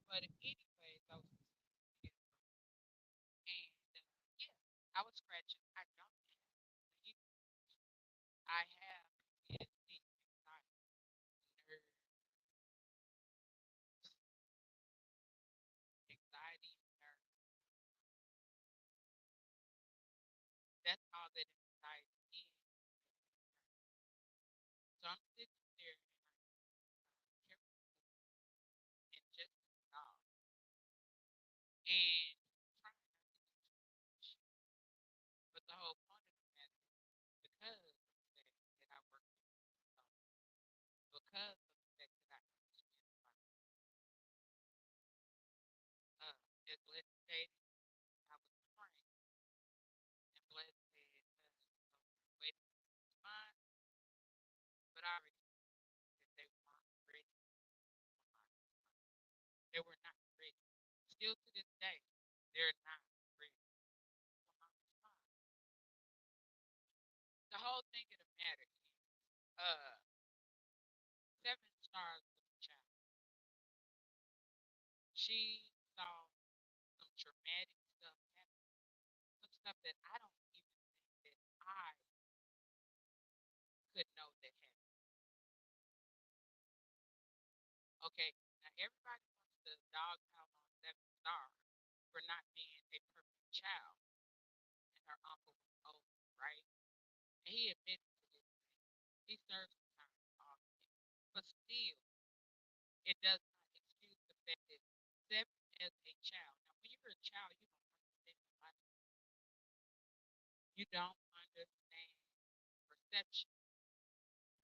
But anyways, I was listening and yeah, I was scratching. I don't have you. I have PTSD, anxiety, nerves, anxiety, nerves. That's all that anxiety is. So I'm sitting there and I'm careful and just stop and trying not to do too much. But the whole point of the matter is because of the fact that I work with myself, because of the fact that I understand my as Les stated, I was praying and blessed said, waiting for the response, but I already knew that they weren't ready for my response. They were not ready. Still to this day, they're not ready for my response. The whole thing of the matter is, uh, 7 stars was a child. She saw some traumatic stuff happen, some stuff that I don't even think that I could know that happened. Okay, now everybody wants to dog out on 7 stars for not being a perfect child, and her uncle was old, right? And he admitted to this thing. He served some time off, but still, it does not excuse the fact that 7 as a child. Now, when you're a child, you don't understand logic. You don't understand perception,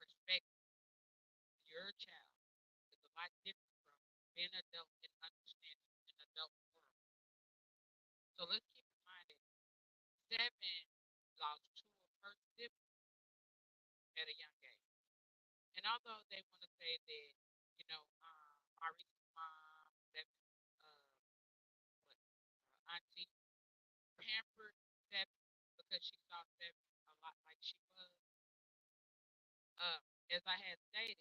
perspective. You're a child. It's a lot different from being an adult and understanding an adult world. So let's keep in mind that 7 lost 2 of her siblings at a young age. And although they want to say that, Maurice's mom, 7, what, auntie, pampered 7 because she saw 7 a lot like she was, uh, as I had stated,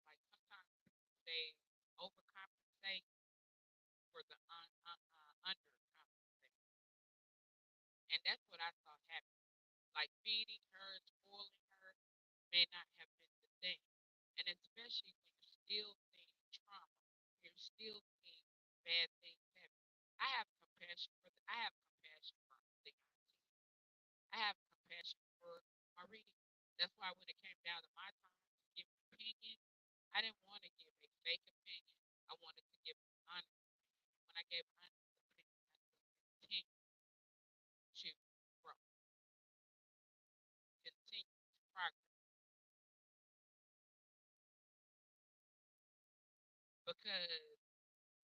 like sometimes people they overcompensate for the undercompensate. And that's what I saw happen. Like feeding her, spoiling her may not have been the thing. And especially when you're still seeing trauma, you're still seeing bad things happen. I have compassion for the auntie. I have compassion for Marie. That's why when it came down to my time to give an opinion, I didn't want to give a fake opinion. I wanted to give an honest opinion. When I gave an honest opinion, I said continue to grow, continue to progress. Because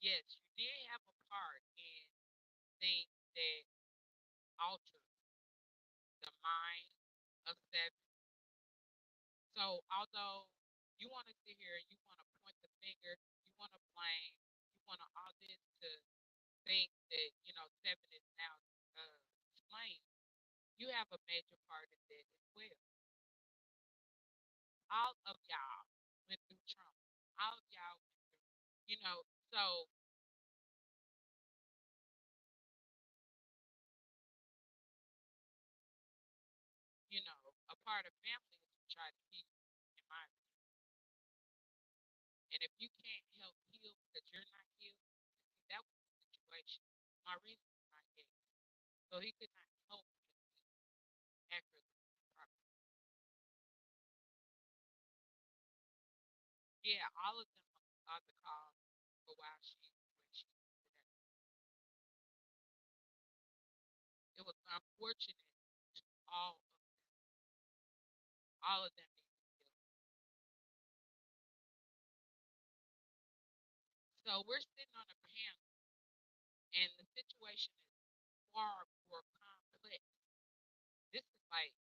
yes, you did have a part in things that altered the mind of 7. So although you want to sit here and you want to point the finger, you want to blame, you want to all this to think that 7 is now explained, you have a major part in that as well. All of y'all went through trauma. All of y'all went through, so a part of family is to try to heal, in my opinion. And if you can't help heal because you're not healed, see, that was the situation. My reason was not gay, so he could not help him heal accurately and properly. Yeah, all of them are the cause for why she's the way she is today. It was unfortunate to all of them need to heal. So we're sitting on a panel, and the situation is far more complex. This is like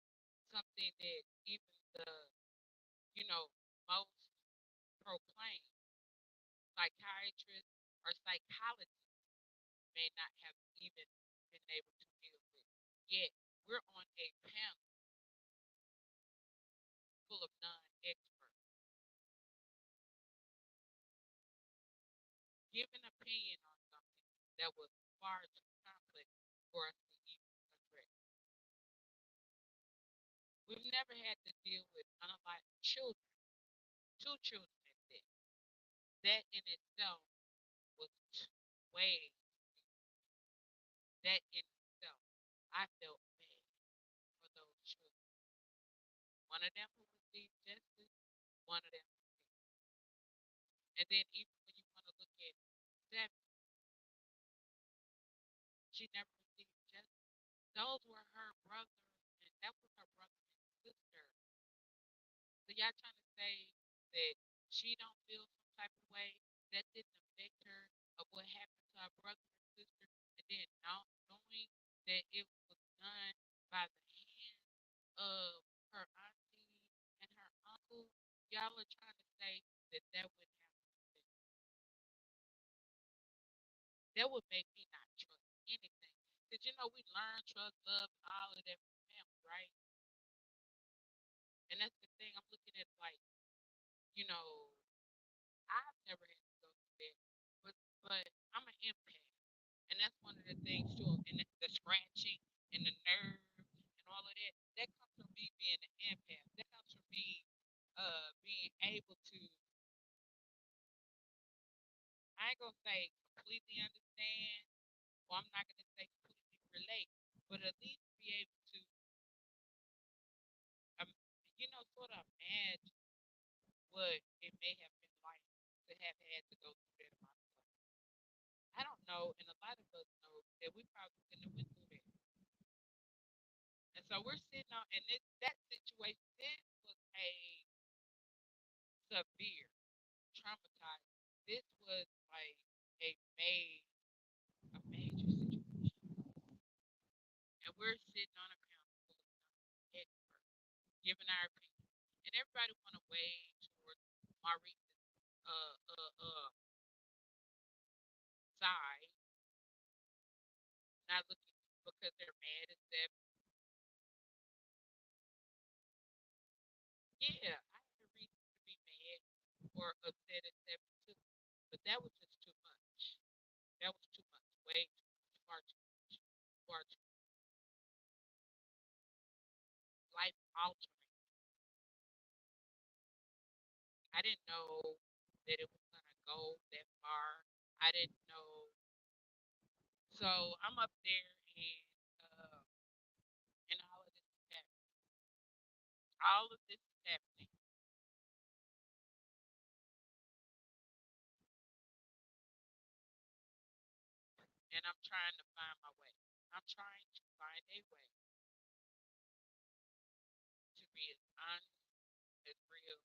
something that even the, you know, most proclaimed psychiatrists or psychologists may not have even been able to deal with. Yet we're on a panel full of non-experts. give an opinion on something that was far too complex for us to even address. We've never had to deal with unlike children, two children at that. That in itself was way that in itself. I felt bad for those children. One of them who received justice, one of them. And then even when you want to look at Seven, she never received justice. Those were her brothers, and that was her brother and sister. So y'all trying to say that she don't feel some type of way that didn't affect her of what happened to her brother and sister, and then not knowing that it was done by the hands of her auntie and her uncle. Y'all are trying to say that that wouldn't happen. That would make me not trust anything. Because you know we learn trust, love, and all of that from family, right? And that's the thing. I'm looking at like, you know, I've never had to go through that, but I'm an empath, and that's one of the things too. And the scratching and the nerve and all of that, that comes from me being an empath. That comes from me being able to. I ain't gonna say completely understand, or I'm not gonna say completely relate, but at least be able to, um, sort of imagine what it may have been like to have had to go through that in my life. I don't know, and a lot of us know that we probably couldn't have went through that. And so we're sitting on, and that situation, this was a severe, traumatized. This was like a major situation. And we're sitting on a panel full of experts, giving our opinion. And everybody want to weigh towards Maurice's uh, uh, uh, side, not looking because they're mad at them. Yeah, I had a reason to be mad or upset at 72, but that was just too much. That was too much. Way too much. Far too much. Far too life altering. I didn't know that it was gonna go that far. I didn't know. So I'm up there uh, and all of this is happening. All of this is happening, and I'm trying to find my way. I'm trying to find a way to be as honest, as real,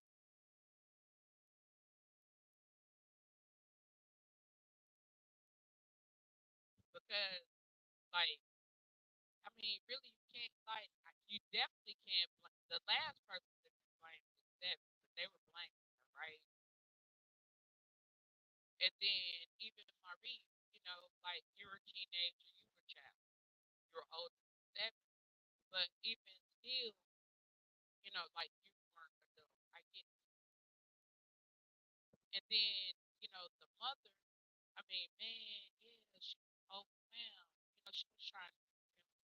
because like I mean, really, you can't like you definitely can't blame the last person that was blamed was Seven, but they were blaming her, right? And then even Maurice, like you're a teenager, you were a child, you're older than Seven, but even still, like you weren't adult. I get it. And then, the mother, I mean, man, yeah, she was overwhelmed. She was trying to do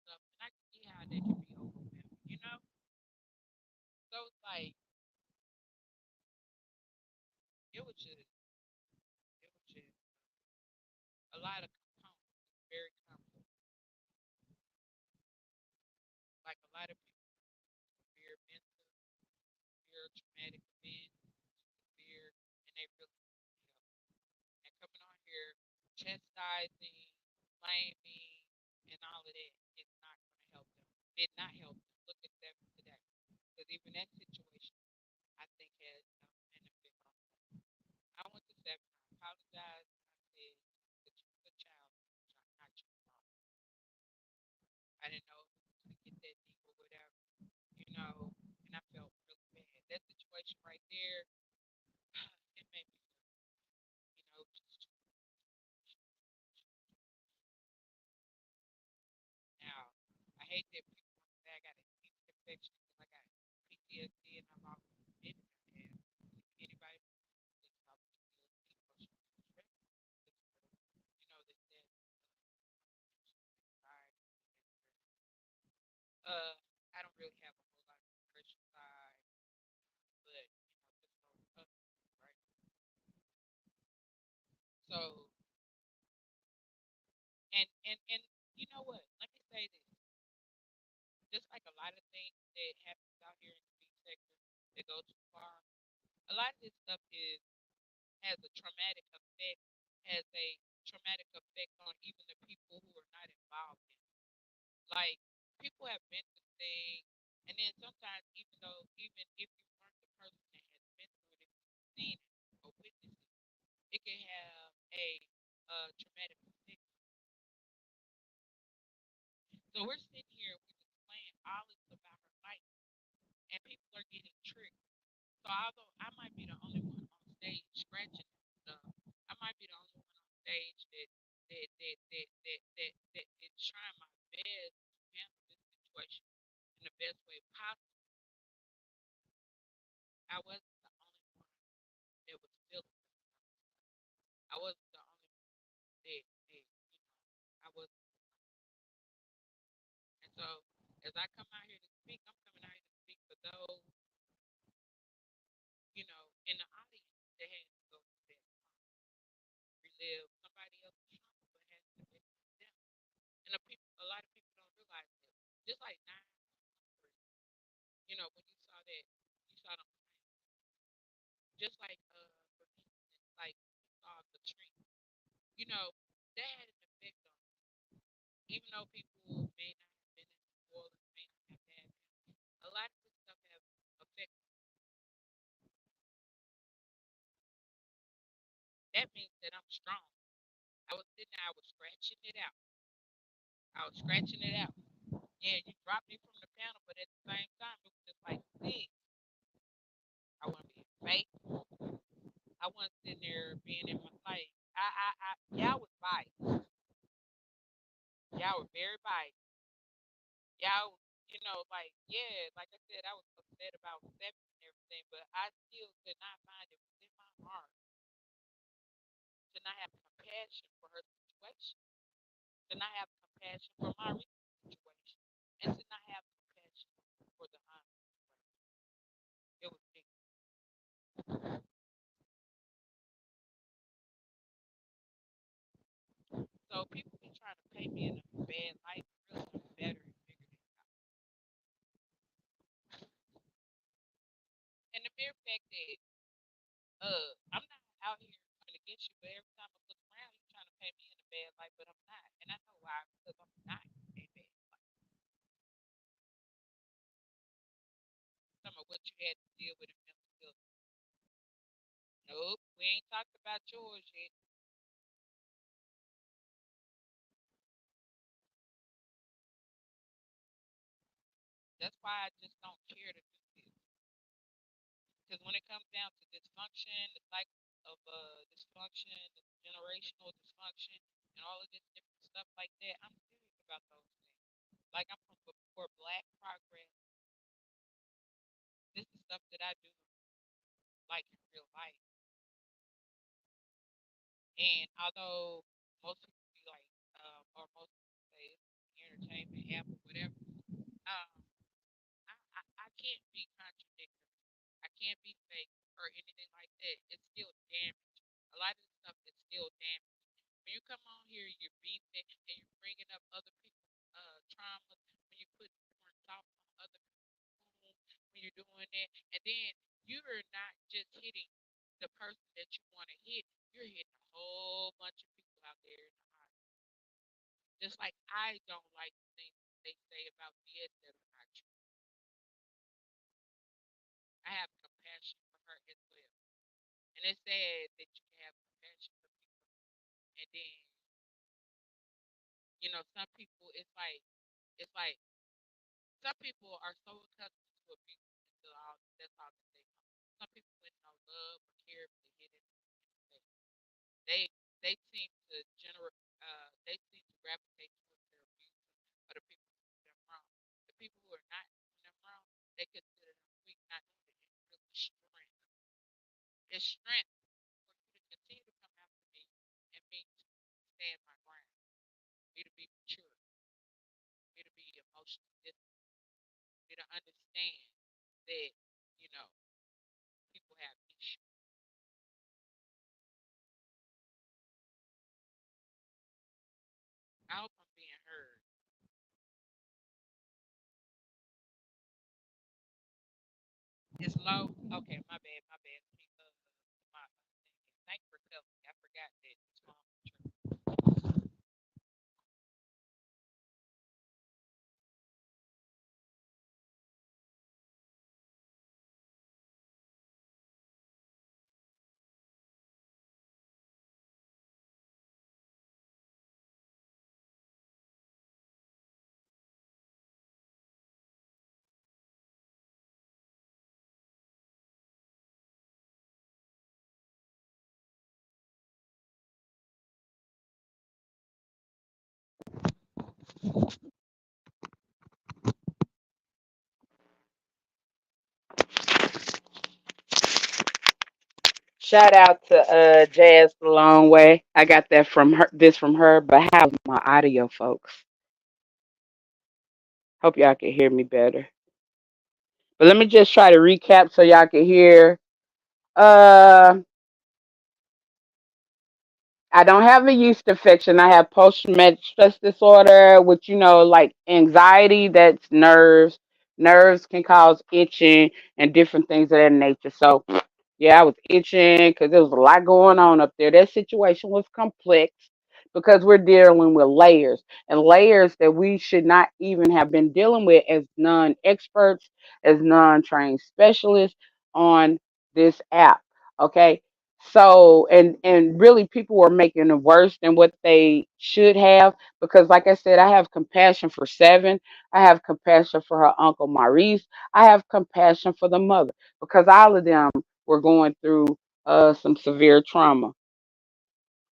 stuff, and I can see how that can be overwhelming. So it's like it was just a lot of components. It's very complex. Like a lot of people severe mental, severe traumatic events, severe, and they really need help. And coming on here, chastising, blaming, and all of that is not going to help them. It not help them. Look at them today, because even that situation, I think, has an effect on them. I went to Seven. I apologized. I said that you was a child, not your fault. I didn't know if it was going to get that deep or whatever, and I felt really bad. That situation right there, it made me feel, just now. I hate that people want to say I got a deep infection because I got PTSD and I'm always admitting I have. Anybody thinks about PTSD, emotional distress really have a whole lot of depression side, but just no recovery, right? So, and you know what? Let me say this: just like a lot of things that happens out here in the beat sector that go too far, a lot of this stuff is has a traumatic effect, has a traumatic effect on even the people who are not involved in it. Like people have been through things, and then sometimes even if you weren't the person that has been through it, if you've seen it or witnessed it, it can have a traumatic effect. So we're sitting here, we're displaying all this about her life, and people are getting tricked. So although I might be the only one on stage scratching stuff, I might be the only one on stage that is trying my best to handle this situation in the best way possible. I wasn't the only one that was feeling this. I wasn't the only one I was. And so as I come out here to speak, I'm coming out here to speak for those, in the audience that had to go through that, relive somebody else's trauma, but had to live them. And a lot of people don't realize that. Just like 911, when you saw them, just like for instance, like you saw the tree, you know, that had an effect on them. Even though people may not have been in New Orleans, may not have had a lot of this stuff have affected. That means that I'm strong. I was sitting there, I was scratching it out. I was scratching it out. Yeah, you dropped me from the panel, but at the same time, it was just like, see, I want to be fake. I wasn't sitting there being in my like. Y'all was biased. Y'all were very biased. Y'all, like, yeah, like I said, I was upset about seven and everything, but I still could not find it within my heart to not have compassion for her situation, to not have compassion for my recent situation, and to not have compassion for the Honda situation. It was big. So people be trying to pay me in a bad light, but really I'm better and bigger than that. And the mere fact that I'm not out here coming against you, but every time I look around, you trying to pay me in a bad light, but I'm not. And I know why, because I'm not a bad light. Some of what you had to deal with in mental health. Nope, we ain't talked about yours yet. That's why I just don't care to do this. Because when it comes down to dysfunction, the cycle of dysfunction, the generational dysfunction, and all of this different stuff like that, I'm serious about those things. Like I'm from before Black progress. This is stuff that I do like in real life. And although most people be like, or most people say it's entertainment app or whatever, um, I can't be contradictory. I can't be fake or anything like that. It's still damage. A lot of this stuff is still damage. When you come on here, you're beefing and you're bringing up other people's traumas. When you put more salt on other people's wounds, when you're doing that, and then you're not just hitting the person that you want to hit. You're hitting a whole bunch of people out there in the audience. Just like I don't like the things they say about BS that are not true. I have compassion for her as well. And it's sad that you can have compassion for people. And then, some people it's like some people are so accustomed to abuse until that's all that they know. Some people wouldn't know love or care if they hit it in the face. They they seem to they seem to gravitate towards their abusers or the people who do them wrong. The people who are not doing them wrong, they consider them weak, not knowing that it's really strength. It's strength for you to continue to come after me and me to stand my ground, me to be mature, me to be emotionally disciplined, me to that, you know, people have issues. I hope I'm being heard. It's low. Okay, my bad, my bad. Let me my thank you for telling me. I forgot that it's phone. Shout out to Jazz the Long Way. I got that from her. This from her. But how's my audio, folks? Hope y'all can hear me better. But let me just try to recap so y'all can hear. Uh, I don't have a yeast infection. I have post traumatic stress disorder, which like anxiety. That's nerves. Nerves can cause itching and different things of that nature. So yeah, I was itching because there was a lot going on up there. That situation was complex because we're dealing with layers and layers that we should not even have been dealing with as non experts, as non trained specialists on this app. Okay. So and really people were making it worse than what they should have because like I said, I have compassion for Seven. I have compassion for her uncle Maurice. I have compassion for the mother because all of them were going through some severe trauma.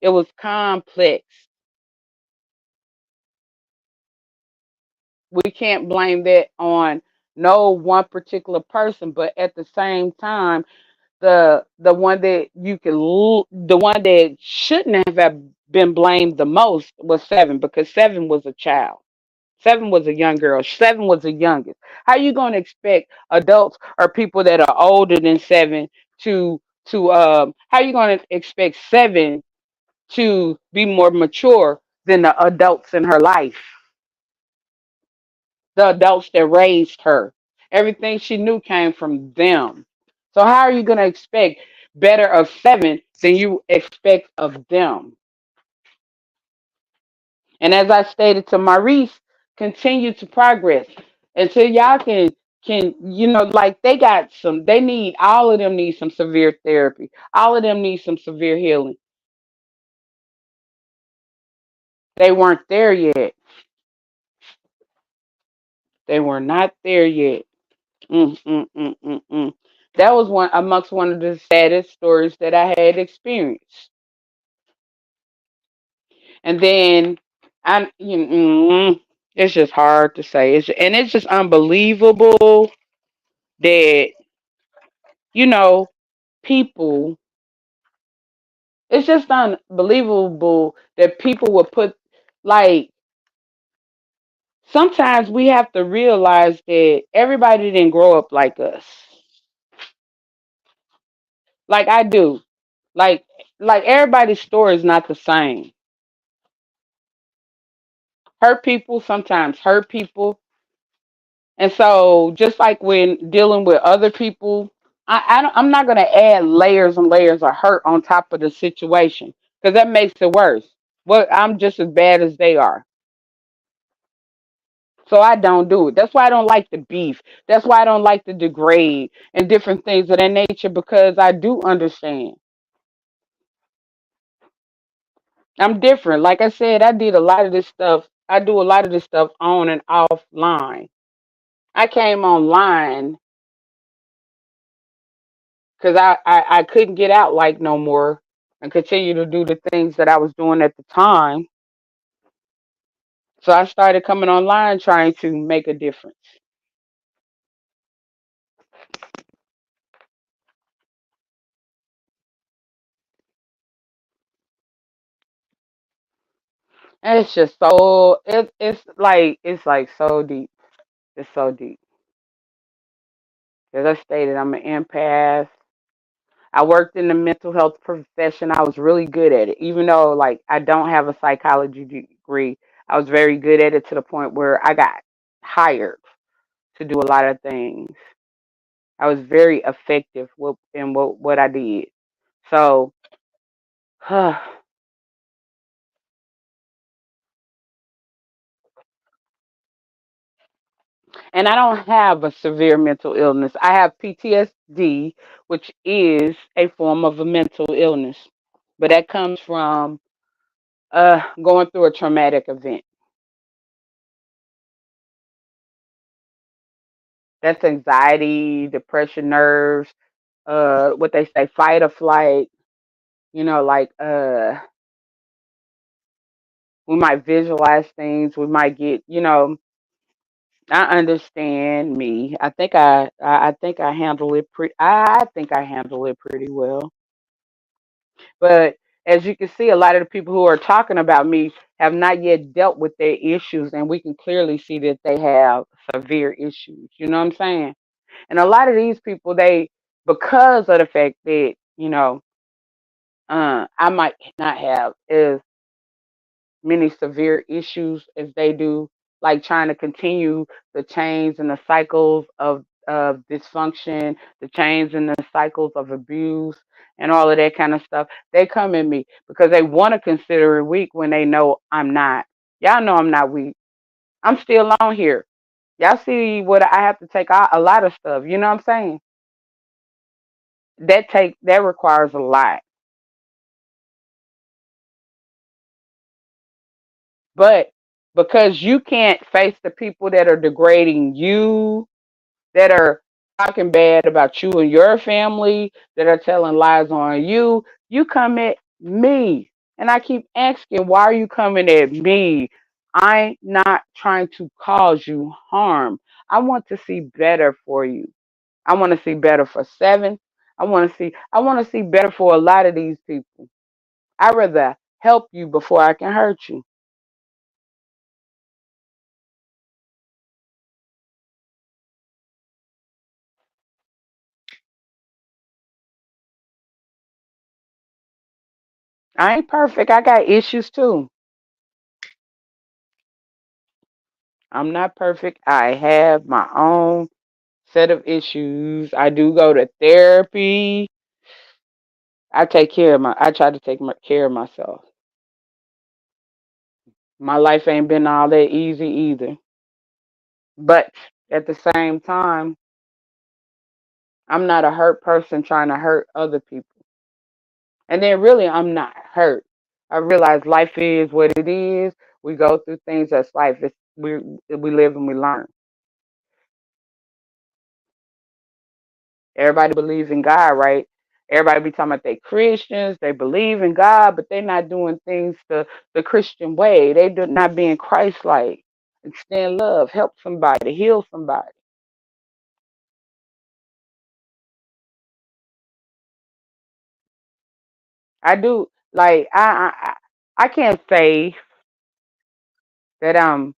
It was complex. We can't blame that on no one particular person, but at the same time, the one that the one that shouldn't have been blamed the most was Seven because Seven was a child. Seven was a young girl. Seven was the youngest. How you going to expect adults or people that are older than Seven to how you going to expect Seven to be more mature than the adults in her life, the adults that raised her? Everything she knew came from them. So how are you going to expect better of Seven than you expect of them? And as I stated to Maurice, continue to progress until y'all can like they need all of them need some severe therapy. All of them need some severe healing. They weren't there yet. They were not there yet. Mm, mm, mm, mm, mm. That was one of the saddest stories that I had experienced. And then it's just hard to say. It's just unbelievable that you know people. It's just unbelievable that people would put like. Sometimes we have to realize that everybody didn't grow up like us. Like I do. Like everybody's story is not the same. Hurt people sometimes hurt people. And so just like when dealing with other people, I'm not gonna add layers and layers of hurt on top of the situation because that makes it worse. Well, I'm just as bad as they are. So I don't do it. That's why I don't like the beef. That's why I don't like the degrade and different things of that nature because I do understand. I'm different. Like I said, I did a lot of this stuff. I do a lot of this stuff on and offline. I came online because I couldn't get out like no more and continue to do the things that I was doing at the time. So I started coming online trying to make a difference. And it's just so it's like so deep. It's so deep. As I stated, I'm an empath. I worked in the mental health profession. I was really good at it. Even though like I don't have a psychology degree, I was very good at it to the point where I got hired to do a lot of things. I was very effective in what I did. So, and I don't have a severe mental illness. I have PTSD, which is a form of a mental illness, but that comes from going through a traumatic event. That's anxiety, depression, nerves, what they say, fight or flight. Like we might visualize things. We might get, I understand me. I think I handle it I think I handle it pretty well. But as you can see, a lot of the people who are talking about me have not yet dealt with their issues, and we can clearly see that they have severe issues. You know what I'm saying? And a lot of these people, they, because of the fact that, I might not have as many severe issues as they do, like trying to continue the chains and the cycles of dysfunction, the chains and the cycles of abuse, and all of that kind of stuff. They come at me because they want to consider it weak when they know I'm not. Y'all know I'm not weak. I'm still on here. Y'all see what I have to take out a lot of stuff. You know what I'm saying? That requires a lot. But because you can't face the people that are degrading you, that are talking bad about you and your family, that are telling lies on you, you come at me. And I keep asking, why are you coming at me? I'm not trying to cause you harm. I want to see better for you. I want to see better for Seven. I want to see better for a lot of these people. I'd rather help you before I can hurt you. I ain't perfect. I got issues too. I'm not perfect. I have my own set of issues. I do go to therapy. I try to take care of myself. My life ain't been all that easy either. But at the same time, I'm not a hurt person trying to hurt other people. And then really, I'm not hurt. I realize life is what it is. We go through things. That's life. We live and we learn. Everybody believes in God, right? Everybody be talking about they Christians, they believe in God, but they're not doing things the Christian way. They do not being Christ-like, extend love, help somebody, heal somebody. I do like I can't say that I'm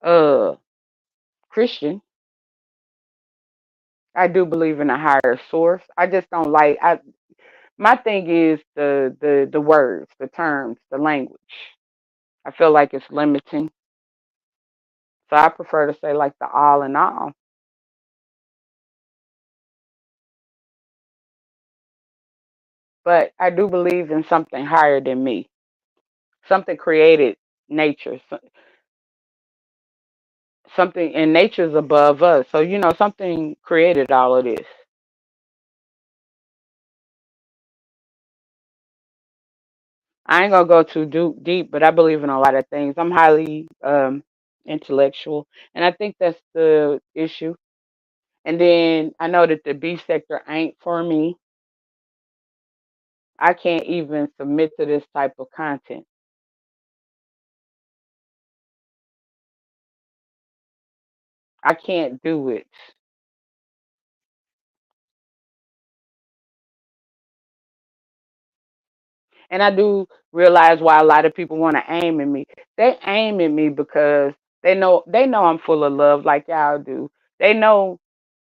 uh Christian. I do believe in a higher source. I just don't like I my thing is the words, the terms, the language. I feel like it's limiting. So I prefer to say like the all in all. But I do believe in something higher than me. Something created nature. Something and nature's above us. So something created all of this. I ain't gonna go too deep, but I believe in a lot of things. I'm highly intellectual, and I think that's the issue. And then I know that the B sector ain't for me. I can't even submit to this type of content. I can't do it. And I do realize why a lot of people want to aim at me. They aim at me because they know I'm full of love like y'all do. They know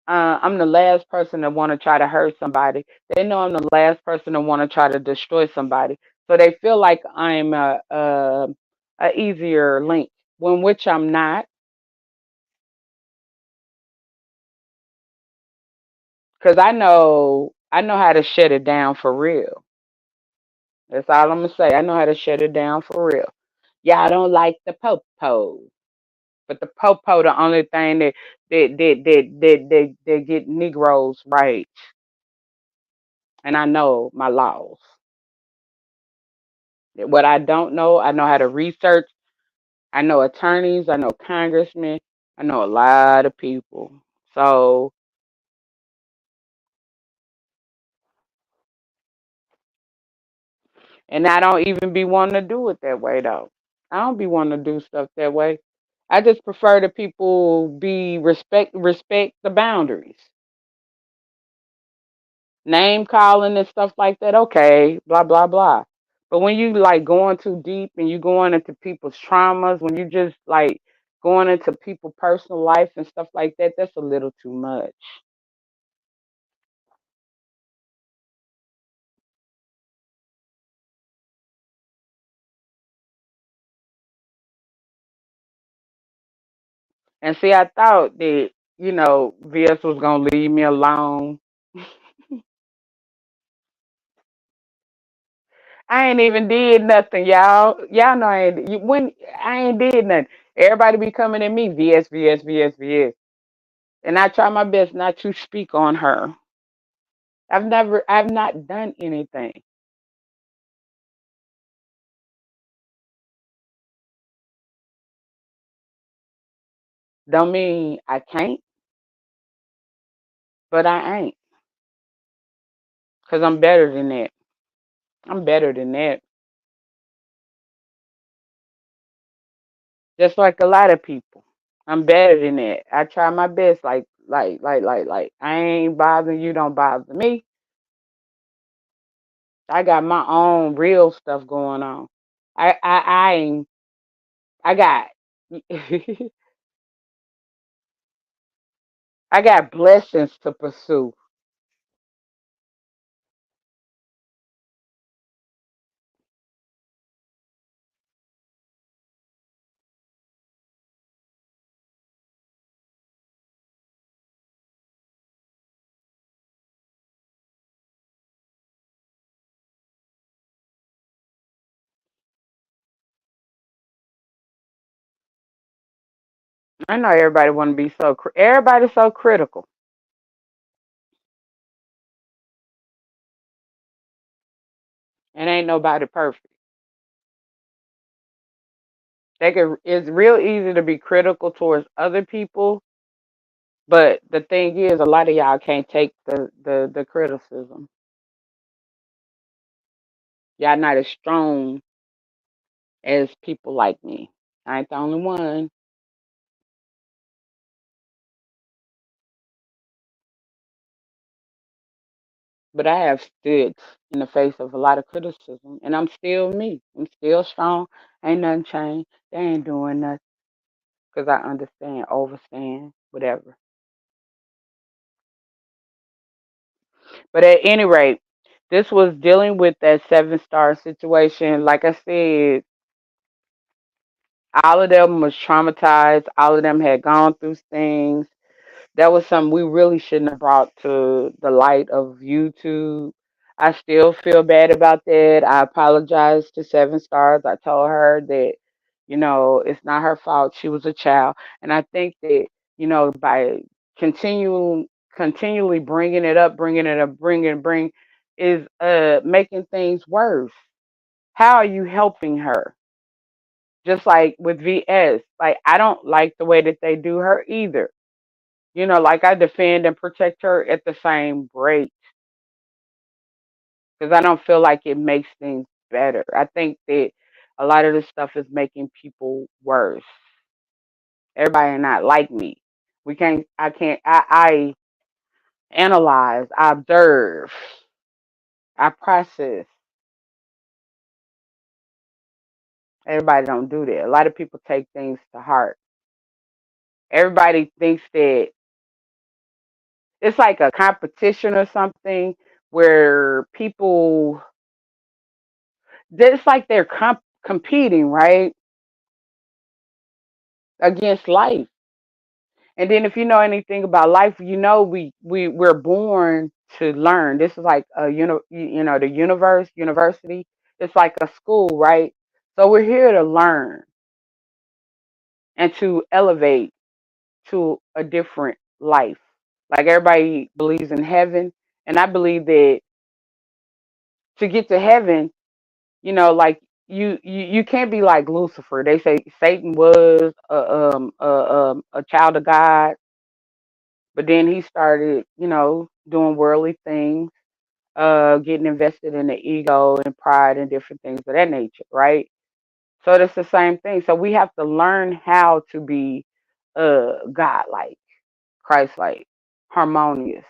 I'm the last person to want to try to hurt somebody. They know I'm the last person to want to try to destroy somebody. So they feel like I'm a easier link, when which I'm not, because I know how to shut it down for real. That's all I'm gonna say. I know how to shut it down for real. Y'all don't like the popo, but the popo the only thing that get Negroes right, and I know my laws. What I don't know, I know how to research. I know attorneys, I know congressmen, I know a lot of people. So, and I don't even be wanting to do it that way though. I don't be wanting to do stuff that way. I just prefer that people be respect the boundaries. Name calling and stuff like that, okay, blah blah blah. But when you like going too deep and you going into people's traumas, when you just like going into people's personal life and stuff like that, that's a little too much. And see, I thought that, VS was gonna leave me alone. I ain't even did nothing, y'all. Y'all know when I ain't did nothing. Everybody be coming at me, VS, VS, VS, VS. And I try my best not to speak on her. I've not done anything. Don't mean I can't, but I ain't. Because I'm better than that. I'm better than that. Just like a lot of people. I'm better than that. I try my best. Like. I ain't bothering you. Don't bother me. I got my own real stuff going on. I ain't. I got. I got blessings to pursue. I know everybody want to be everybody's so critical, and ain't nobody perfect. It's real easy to be critical towards other people, but the thing is, a lot of y'all can't take the criticism. Y'all not as strong as people like me. I ain't the only one, but I have stood in the face of a lot of criticism, and I'm still me. I'm still strong. Ain't nothing changed. They ain't doing nothing because I understand, overstand, whatever. But at any rate, this was dealing with that 7-star situation. Like I said, all of them was traumatized. All of them had gone through things. That was something we really shouldn't have brought to the light of YouTube. I still feel bad about that. I apologize to 7 stars. I told her that, it's not her fault. She was a child. And I think that, by continuing continually bringing it up, bring is making things worse. How are you helping her? Just like with VS, like I don't like the way that they do her either. Like I defend and protect her at the same rate because I don't feel like it makes things better. I think that a lot of this stuff is making people worse. Everybody not like me. I can't, I analyze, I observe, I process. Everybody don't do that. A lot of people take things to heart. Everybody thinks that It's like a competition or something where people, it's like they're competing, right, against life. And then if you know anything about life, you know we're born to learn. This is like a the university. It's like a school, right? So we're here to learn and to elevate to a different life. Like everybody believes in heaven, and I believe that to get to heaven, like you can't be like Lucifer. They say Satan was a child of God, but then he started, doing worldly things, getting invested in the ego and pride and different things of that nature, right? So that's the same thing. So we have to learn how to be God-like, Christ-like, harmonious.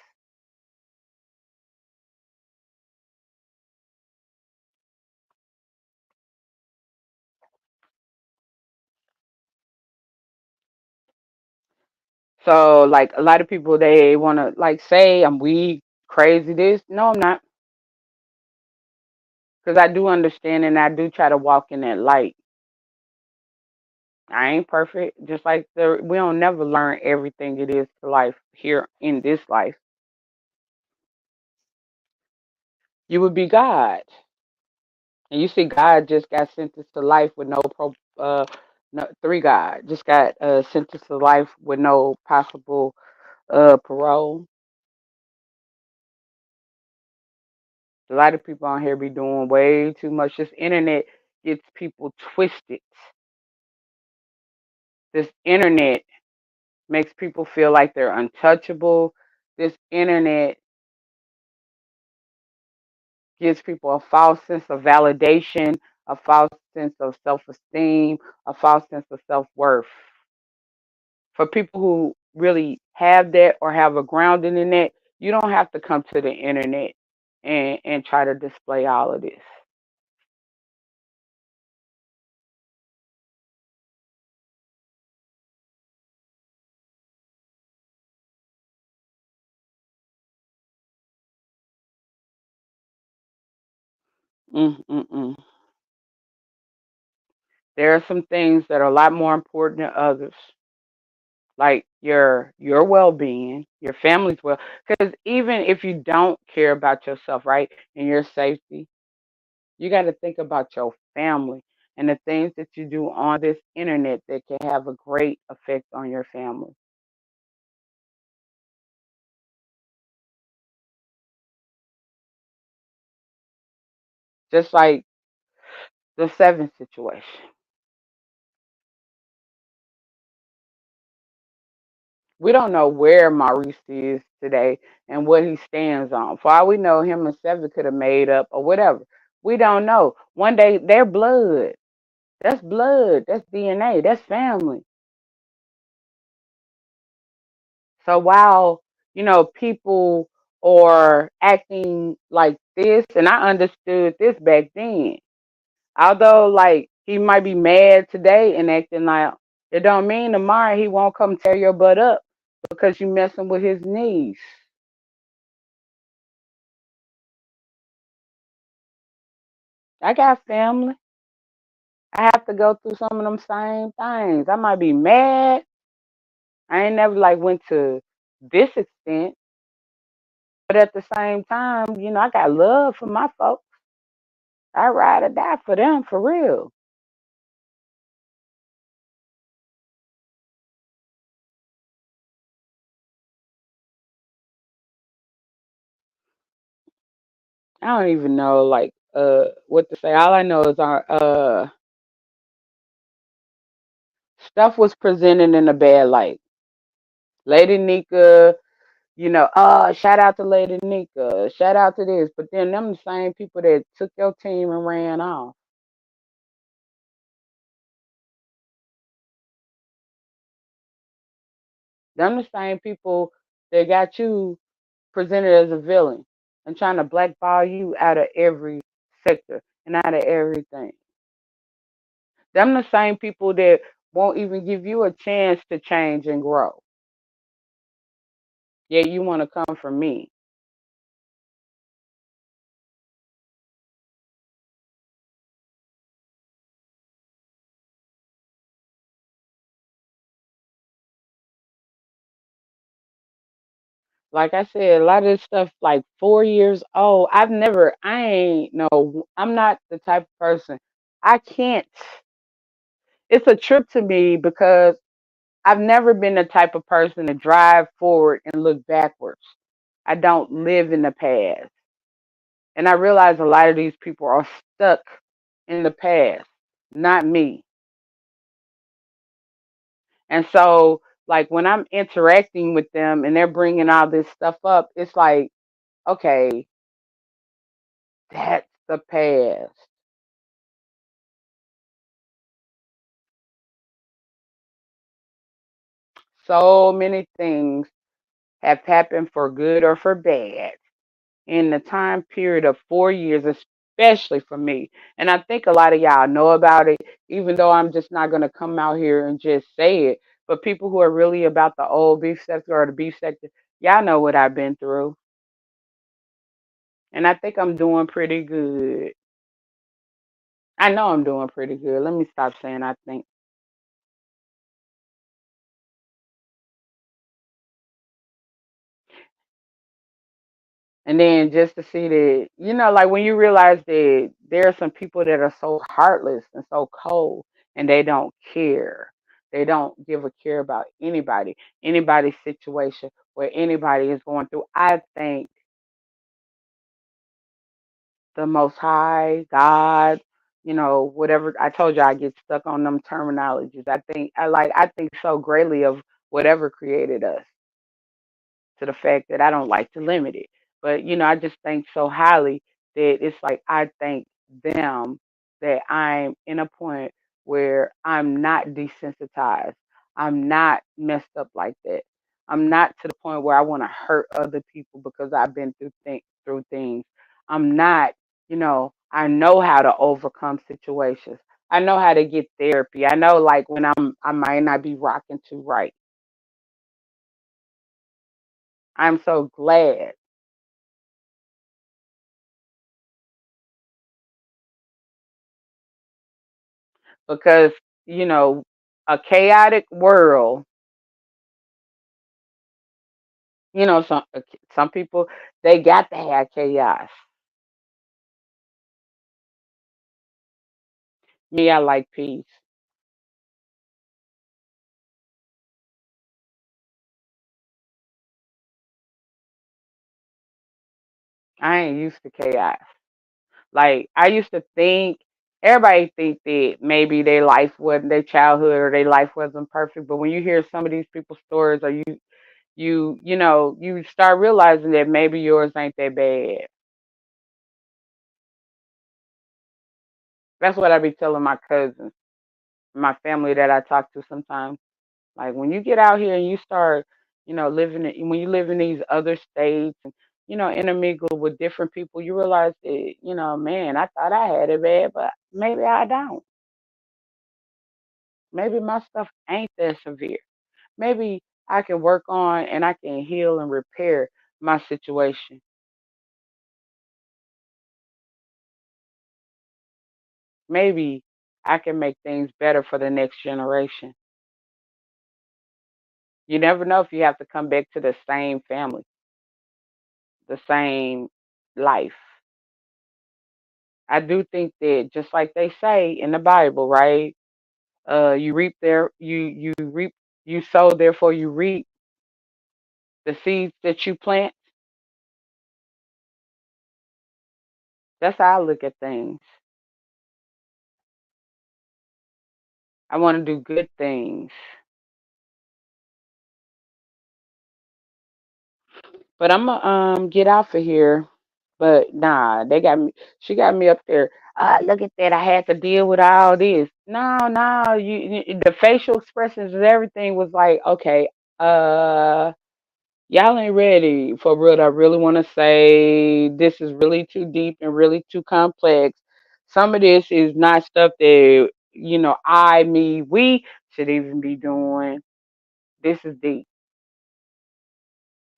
So like a lot of people, they want to like say I'm weak, crazy, this. No, I'm not, because I do understand and I do try to walk in that light. I ain't perfect, just like we don't never learn everything it is to life here in this life. You would be God, and you see God just got sentenced to life with no, three God just got sentenced to life with no possible parole. A lot of people on here be doing way too much. This internet gets people twisted. This internet makes people feel like they're untouchable. This internet gives people a false sense of validation, a false sense of self esteem, a false sense of self worth. For people who really have that or have a grounding in that, you don't have to come to the internet and try to display all of this. Mm-mm-mm. There are some things that are a lot more important than others, like your well-being, your family's well. Because even if you don't care about yourself, right, and your safety, you got to think about your family and the things that you do on this internet that can have a great effect on your family. Just like the seven situation. We don't know where Maurice is today and what he stands on. For all we know, him and Seven could have made up or whatever. We don't know. One day they're blood. That's blood. That's DNA. That's family. So while, people are acting like this, and I understood this back then. Although like he might be mad today and acting like, it don't mean tomorrow he won't come tear your butt up because you messing with his niece. I got family. I have to go through some of them same things. I might be mad. I ain't never like went to this extent, but at the same time, I got love for my folks. I ride or die for them for real. I don't even know like what to say. All I know is our stuff was presented in a bad light. Lady Nika, shout out to Lady Nika, shout out to this, but then them the same people that took your team and ran off. Them the same people that got you presented as a villain and trying to blackball you out of every sector and out of everything. Them the same people that won't even give you a chance to change and grow. Yet you want to come from me. Like I said, a lot of this stuff like 4 years old. I ain't no, I'm not the type of person. I can't. It's a trip to me because I've never been the type of person to drive forward and look backwards. I don't live in the past. And I realize a lot of these people are stuck in the past, not me. And so, like, when I'm interacting with them and they're bringing all this stuff up, it's like, okay, that's the past. So many things have happened for good or for bad in the time period of 4 years, especially for me. And I think a lot of y'all know about it, even though I'm just not going to come out here and just say it. But people who are really about the old beef sector or the beef sector, y'all know what I've been through. And I think I'm doing pretty good. I know I'm doing pretty good. Let me stop saying I think. And then just to see that, like when you realize that there are some people that are so heartless and so cold and they don't care. They don't give a care about anybody's situation, where anybody is going through. I think the Most High, God, whatever. I told you I get stuck on them terminologies. I think so greatly of whatever created us, to the fact that I don't like to limit it. But I just think so highly that it's like I thank them that I'm in a point where I'm not desensitized. I'm not messed up like that. I'm not to the point where I want to hurt other people because I've been through things. I'm not, I know how to overcome situations. I know how to get therapy. I know like when I might not be rocking too right. I'm so glad because you know a chaotic world, some people, they got to have chaos. Me, I like peace. I ain't used to chaos. Like I used to think, everybody think that maybe their childhood or their life wasn't perfect, but when you hear some of these people's stories, or you start realizing that maybe yours ain't that bad. That's what I be telling my cousins, my family that I talk to sometimes. Like when you get out here and you start, when you live in these other states and, intermingle with different people, you realize that, man, I thought I had it bad, but maybe I don't. Maybe my stuff ain't that severe. Maybe I can work on and I can heal and repair my situation. Maybe I can make things better for the next generation. You never know if you have to come back to the same family, the same life. I do think that just like they say in the Bible, right? You reap there, you reap, you sow, therefore you reap the seeds that you plant. That's how I look at things. I want to do good things, but I'm gonna get off of here. But nah, they got me. She got me up there. Look at that! I had to deal with all this. No, no, the facial expressions and everything was like, okay, uh, y'all ain't ready for what I really want to say. This is really too deep and really too complex. Some of this is not stuff that, we should even be doing. This is deep.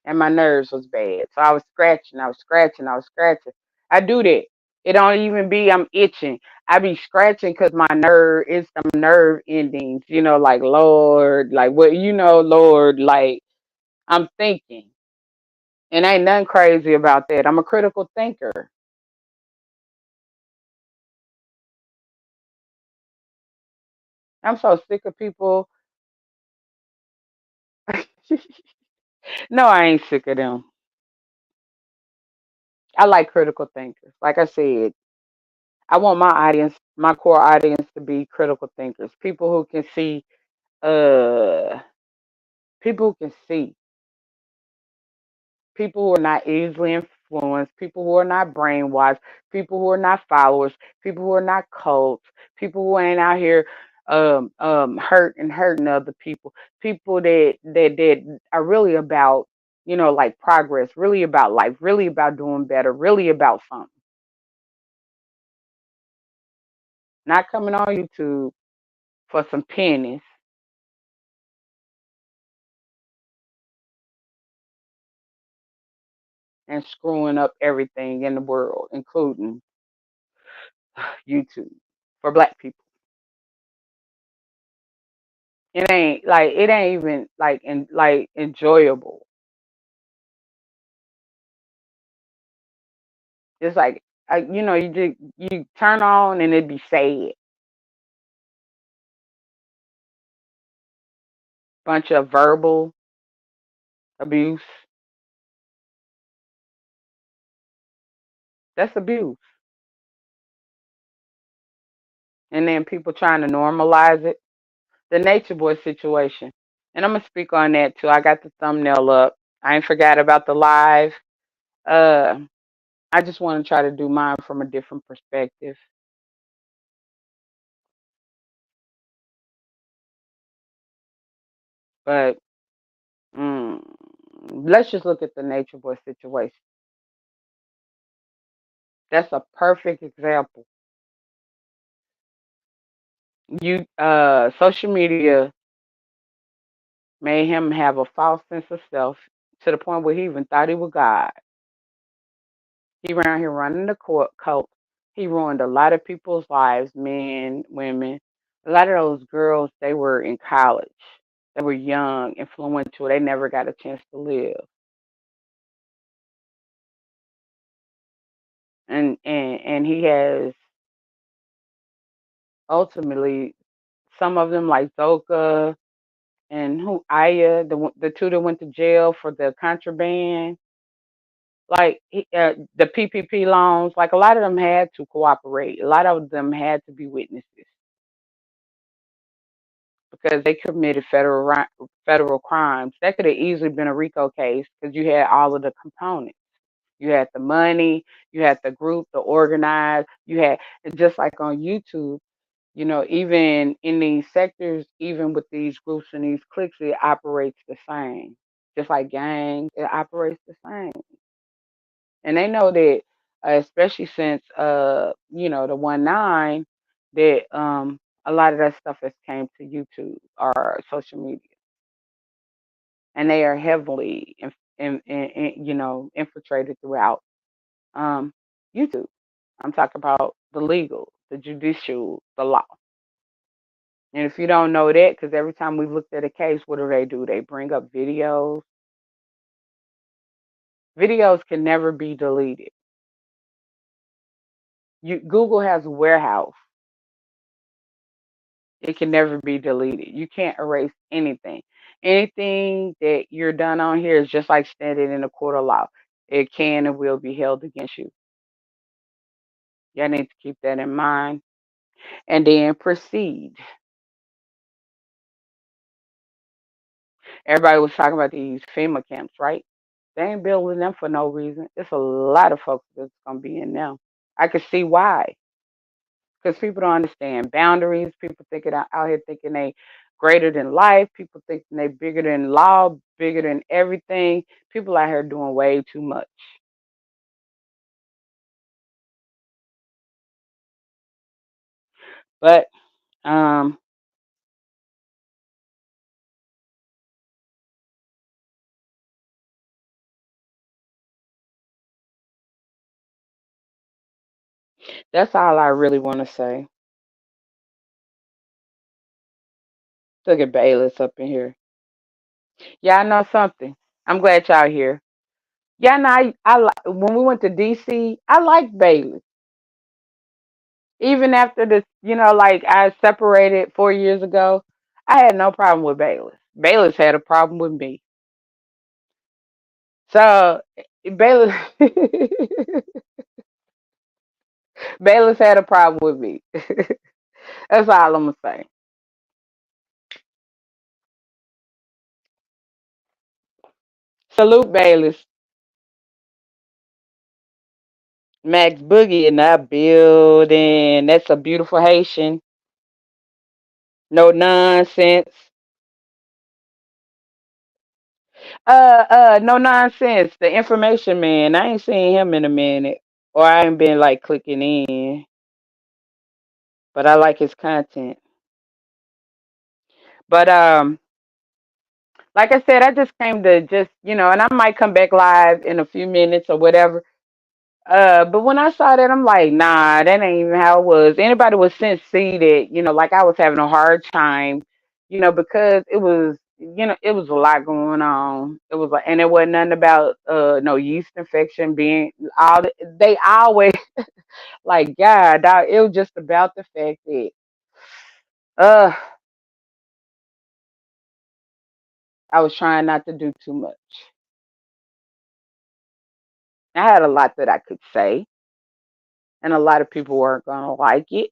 and my nerves was bad. So I was scratching, I was scratching, I was scratching. I do that. It don't even be I'm itching. I be scratching because my nerve is some nerve endings, like Lord, like what Lord, like I'm thinking. And ain't nothing crazy about that. I'm a critical thinker. I'm so sick of people. No, I ain't sick of them. I like critical thinkers. Like I said, I want my audience, my core audience, to be critical thinkers. People who can see, uh, people who can see, people who are not easily influenced, people who are not brainwashed, people who are not followers, people who are not cults, people who ain't out here hurting other people, people that are really about, like progress, really about life, really about doing better, really about something. Not coming on YouTube for some pennies and screwing up everything in the world, including YouTube for black people. It ain't even like enjoyable. It's like you turn on and it be sad. Bunch of verbal abuse. That's abuse. And then people trying to normalize it. The Nature Boy situation. And I'm gonna speak on that too. I got the thumbnail up. I ain't forgot about the live. Uh I just want to try to do mine from a different perspective. But mm, let's just look at the Nature Boy situation. That's a perfect example. Social media made him have a false sense of self to the point where he even thought he was God. He around here running the cult. He ruined a lot of people's lives, men, women. A lot of those girls, they were in college. They were young, influential. They never got a chance to live. And he has ultimately some of them like Zoka and who Aya, the two that went to jail for the contraband, like the PPP loans. Like a lot of them had to cooperate. A lot of them had to be witnesses because they committed federal crimes. That could have easily been a RICO case because you had all of the components. You had the money, you had the group, the organized, you had just like on YouTube. Even in these sectors, even with these groups and these cliques, it operates the same. Just like gangs, it operates the same. And they know that, especially since the 1/9, that a lot of that stuff has came to YouTube or social media, and they are heavily infiltrated throughout um YouTube. I'm talking about the legal, the judicial, the law. And if you don't know that, because every time we've looked at a case, what do? They bring up videos. Videos can never be deleted. Google has a warehouse. It can never be deleted. You can't erase anything. Anything that you're done on here is just like standing in a court of law. It can and will be held against you. Y'all need to keep that in mind. And then proceed. Everybody was talking about these FEMA camps, right? They ain't building them for no reason. It's a lot of folks that's gonna be in them. I can see why. Because people don't understand boundaries. People thinking out here thinking they greater than life. People thinking they bigger than law, bigger than everything. People out here doing way too much. But um, That's all I really want to say. Look at Bayless up in here. Y'all know something? I'm glad y'all here. Y'all know when we went to DC, I liked Bayless. Even after this, like I separated 4 years ago, I had no problem with Bayless. Bayless had a problem with me. So Bayless Bayless had a problem with me. That's all I'm gonna say. Salute Bayless. Max Boogie in that building. That's a beautiful Haitian. No nonsense. No nonsense. The information man. I ain't seen him in a minute. Or I ain't been like clicking in. But I like his content. But like I said, I just came to just, and I might come back live in a few minutes or whatever. But when I saw that, I'm like, nah, that ain't even how it was. Anybody would since see that, like I was having a hard time, because it was a lot going on. It was like, and it wasn't nothing about no yeast infection being they always like, God, dog, it was just about the fact that, uh, I was trying not to do too much. I had a lot that I could say, and a lot of people weren't gonna like it.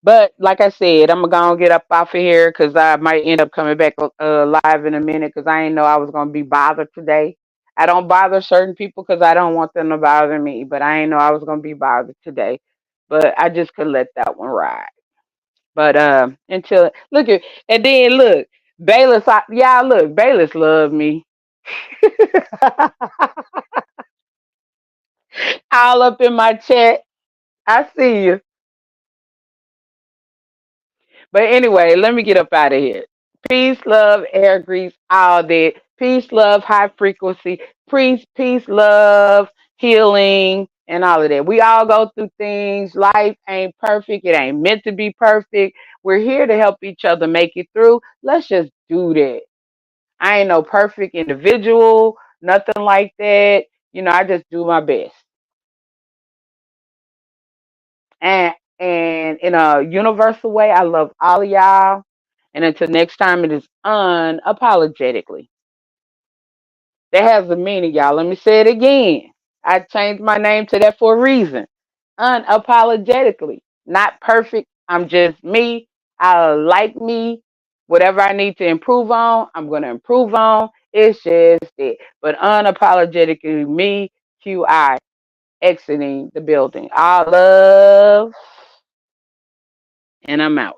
But like I said, I'm gonna get up off of here because I might end up coming back live in a minute because I didn't know I was gonna be bothered today. I don't bother certain people because I don't want them to bother me, but I didn't know I was gonna be bothered today. But I just could let that one ride. But until look at and then look, Bayless, y'all look, Bayless love me. All up in my chat. I see you. But anyway, let me get up out of here. Peace, love, air grease, all that. Peace, love, high frequency. Peace, love, healing, and all of that. We all go through things. Life ain't perfect. It ain't meant to be perfect. We're here to help each other make it through. Let's just do that. I ain't no perfect individual, nothing like that. I just do my best. And in a universal way, I love all of y'all. And until next time, it is unapologetically. That has a meaning, y'all. Let me say it again. I changed my name to that for a reason. Unapologetically. Not perfect. I'm just me. I like me. Whatever I need to improve on, I'm going to improve on. It's just it. But unapologetically me, QI, exiting the building. All love, and I'm out.